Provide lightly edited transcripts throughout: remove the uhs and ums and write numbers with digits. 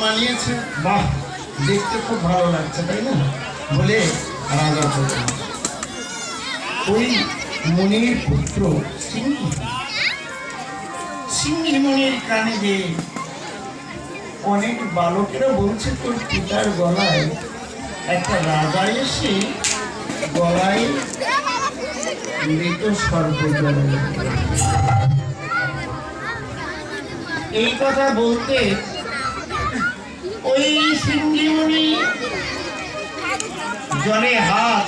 বানিয়েছে, বাহ দেখতে খুব ভালো লাগছে তাই না বলে রাজা চললেন। ওই মুনির পুত্র সিংহী মুনির কানে যে অনেক বালকেরা বলছে তোর পিতার গলায় একটা রাজা এসে গলায় মৃত সর্প জড়ায়। এই কথা বলতে ওই সিংহী মুনি জলে হাত,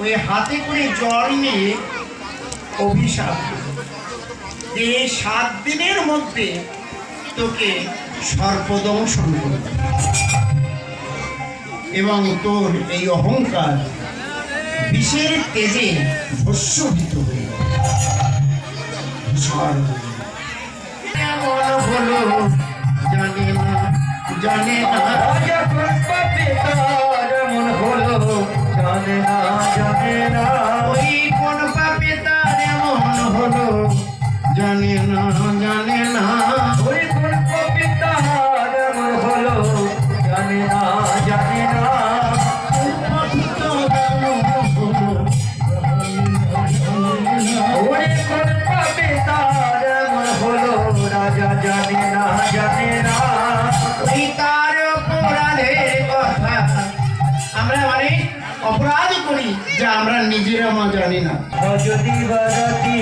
ওই হাতে করে জল নিয়ে অভিশাপ, এই 7 দিনের মধ্যে তোকে সর্পদংশন করবে এবং তোর এই অহংকার বিষের তেজে ভস্মীভূত হয়ে হলো জানে না জানে না মন হলো জানে না জানে না ওই কোন পাপে তার এমন হলো জানে না জানে না ওই কোন কবিতা মন হলো জানে না জানে না ওই কোন কবিতা মন হলো রাজা জানে না জানে না ওই তার অপরাধের কথা আমরা মানে অপরাধ করি যা আমরা নিজেরা মা জানি না। যদি বারাতি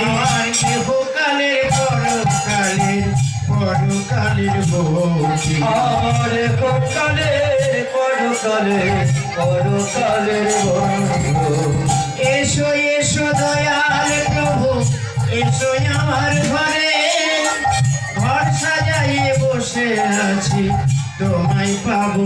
আমার ইহকালের পরকালের পরকালের বউকে আমার পরকালের পরকালের বন্ধু এসো এসো দয়াল প্রভু এসো আমার ঘরে, ঘর সাজাইয়ে বসে আছি তোমায় পাবো।